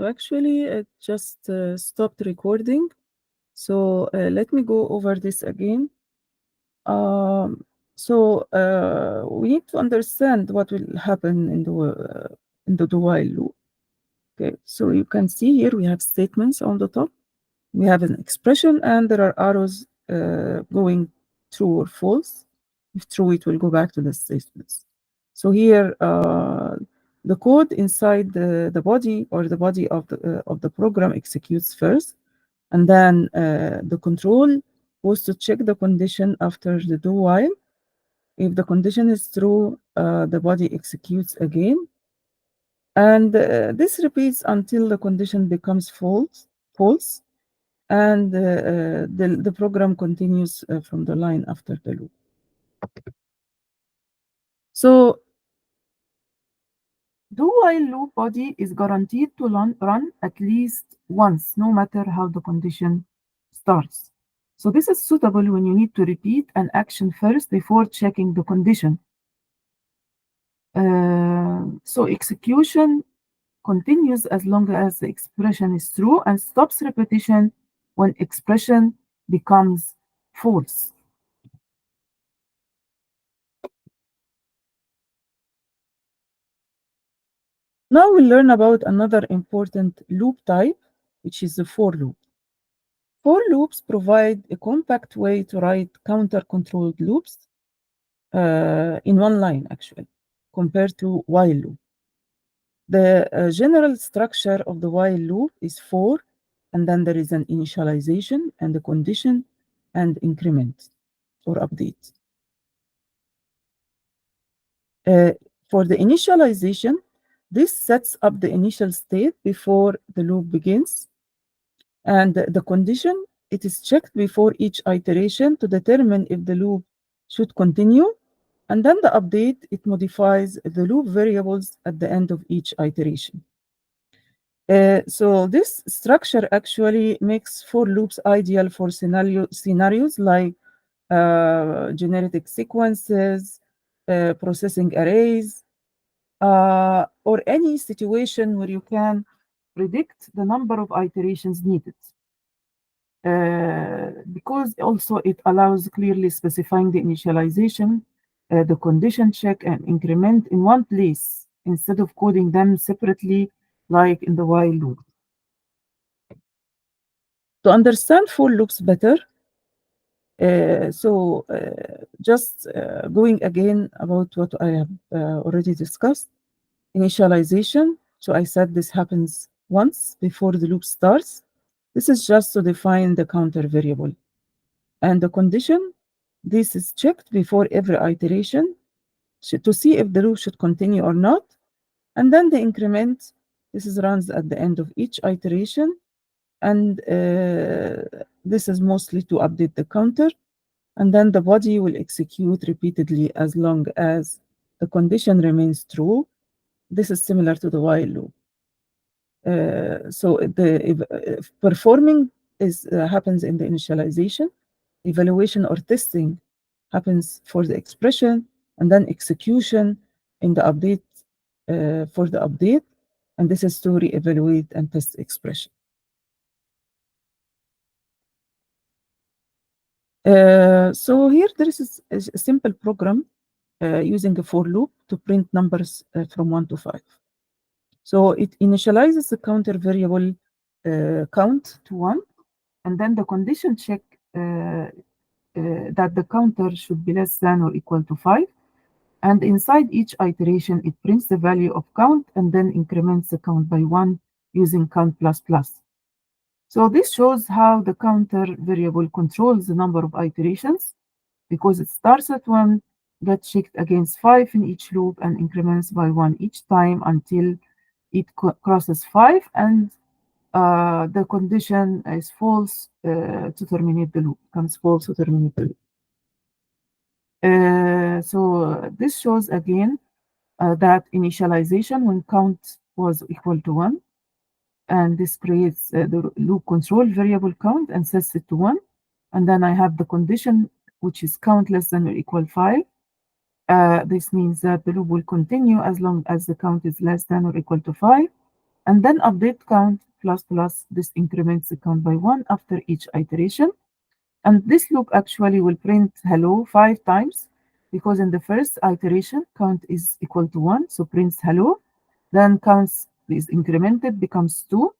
So actually, it just stopped recording. So let me go over this again. Um, we need to understand what will happen in the do while loop. Okay, so you can see here we have statements on the top. We have an expression, and there are arrows going true or false. If true, it will go back to the statements. So here, the code inside the body or the body of the program executes first, and then the control goes to check the condition after the do while. If the condition is true, the body executes again, and this repeats until the condition becomes false, and the program continues from the line after the loop. So do while loop body is guaranteed to run at least once, no matter how the condition starts. So this is suitable when you need to repeat an action first before checking the condition. So execution continues as long as the expression is true and stops repetition when expression becomes false. Now we'll learn about another important loop type, which is the for loop. For loops provide a compact way to write counter-controlled loops in one line, actually, compared to while loop. The general structure of the while loop is for, and then there is an initialization and a condition and increment or update. For the initialization, this sets up the initial state before the loop begins, and the condition, it is checked before each iteration to determine if the loop should continue, and then the update, it modifies the loop variables at the end of each iteration. So this structure actually makes for loops ideal for scenarios like generic sequences, processing arrays, or any situation where you can predict the number of iterations needed. Because also it allows clearly specifying the initialization, the condition check, and increment in one place instead of coding them separately like in the while loop. To understand for loops better, just going again about what I have already discussed, initialization. So I said this happens once before the loop starts. This is just to define the counter variable. And the condition, this is checked before every iteration to see if the loop should continue or not. And then the increment, this is runs at the end of each iteration. And this is mostly to update the counter. And then the body will execute repeatedly as long as the condition remains true. This is similar to the while loop. So if performing happens in the initialization, evaluation or testing happens for the expression, and then execution in the update for the update, and this is to re-evaluate and test expression. So here there is a simple program using a for loop to print numbers from 1 to 5. So it initializes the counter variable count to 1, and then the condition check that the counter should be less than or equal to 5. And inside each iteration, it prints the value of count and then increments the count by 1 using count plus plus. So this shows how the counter variable controls the number of iterations because it starts at 1, gets checked against 5 in each loop, and increments by 1 each time until it crosses 5, and the condition is false to terminate the loop, becomes false to terminate the loop. So this shows again that initialization when count was equal to 1, and this creates the loop control variable count and sets it to 1. And then I have the condition, which is count less than or equal 5. This means that the loop will continue as long as the count is less than or equal to 5. and then update count plus plus. This increments the count by 1 after each iteration. And this loop actually will print hello 5 times because in the first iteration count is equal to 1, so prints hello. Then counts is incremented, becomes 2.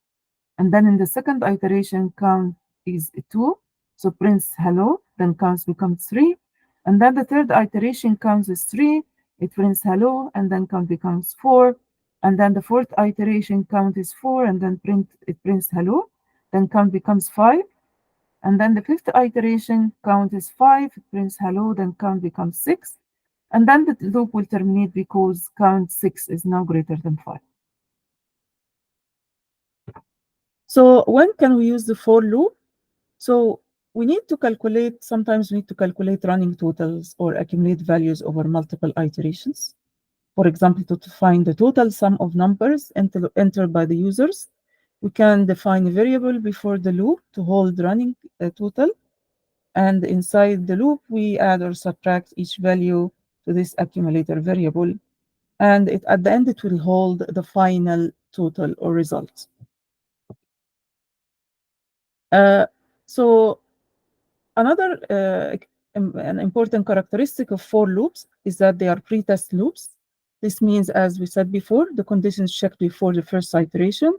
And then in the second iteration, count is 2, so prints hello, then counts becomes 3. And then the third iteration counts is 3, it prints hello, and then count becomes 4. And then the fourth iteration count is 4, and then it prints hello, then count becomes 5. And then the fifth iteration count is 5, it prints hello, then count becomes 6. And then the loop will terminate because count 6 is now greater than 5. So when can we use the for loop? So we need to calculate, sometimes we need to calculate running totals or accumulate values over multiple iterations. For example, to find the total sum of numbers entered by the users, we can define a variable before the loop to hold running total. And inside the loop, we add or subtract each value to this accumulator variable. And at the end, it will hold the final total or result. So another an important characteristic of for loops is that they are pretest loops. This means, as we said before, the condition is checked before the first iteration.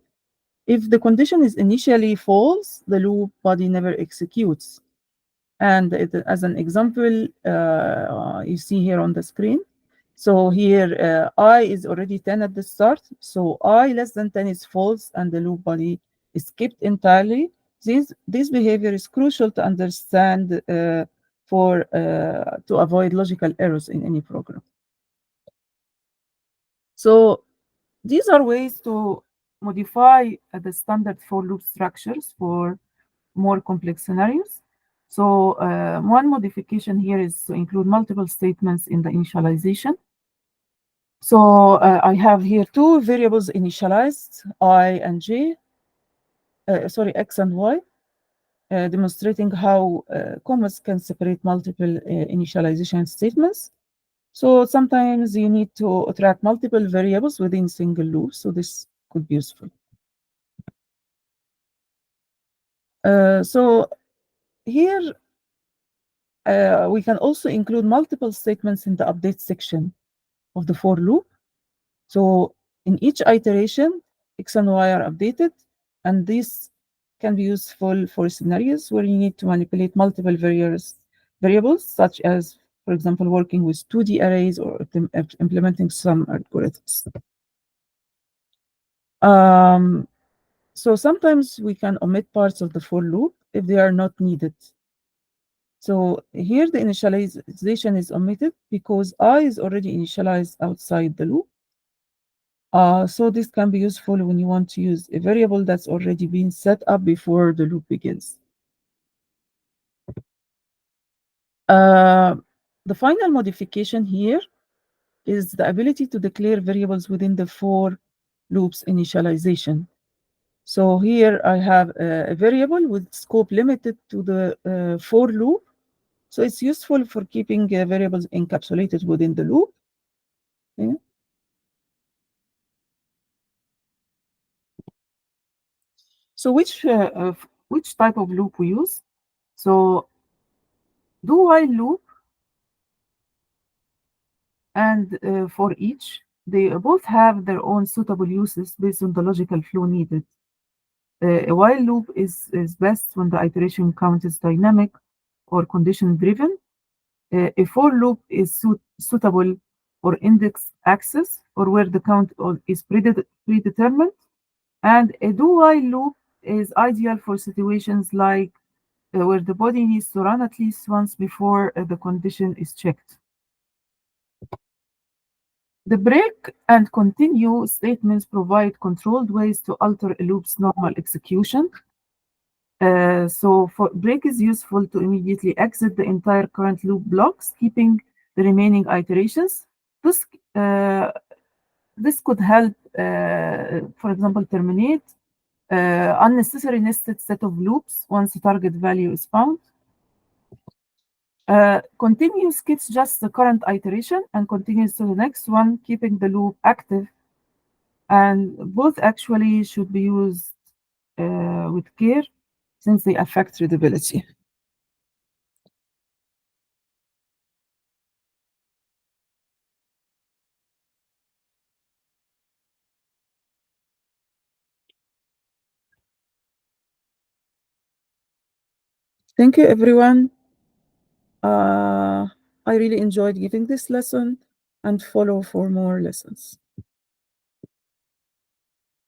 If the condition is initially false, the loop body never executes. And as an example, you see here on the screen. So here, I is already 10 at the start. So I less than 10 is false, and the loop body is skipped entirely. This behavior is crucial to understand to avoid logical errors in any program. So these are ways to modify the standard for loop structures for more complex scenarios. So one modification here is to include multiple statements in the initialization. So I have here two variables initialized, I and j, x and y, demonstrating how commas can separate multiple initialization statements. So sometimes you need to track multiple variables within single loop, so this could be useful. So here we can also include multiple statements in the update section of the for loop. So in each iteration, x and y are updated, and this can be useful for scenarios where you need to manipulate multiple variables, such as, for example, working with 2D arrays or implementing some algorithms. So sometimes we can omit parts of the for loop if they are not needed. So here the initialization is omitted because I is already initialized outside the loop. So this can be useful when you want to use a variable that's already been set up before the loop begins. The final modification here is the ability to declare variables within the for loops initialization. So here I have a variable with scope limited to the for loop. So it's useful for keeping variables encapsulated within the loop. Yeah. So which type of loop we use? So do while loop and for each, they both have their own suitable uses based on the logical flow needed. A while loop is best when the iteration count is dynamic or condition driven. A for loop is suitable for index access or where the count is predetermined. And a do while loop is ideal for situations like where the body needs to run at least once before the condition is checked. The break and continue statements provide controlled ways to alter a loop's normal execution. So for break is useful to immediately exit the entire current loop blocks, keeping the remaining iterations. This could help, for example, terminate unnecessary nested set of loops once the target value is found. Continue skips just the current iteration and continues to the next one, keeping the loop active and both actually should be used with care since they affect readability. Thank you, everyone. Uh, I really enjoyed giving this lesson and follow for more lessons.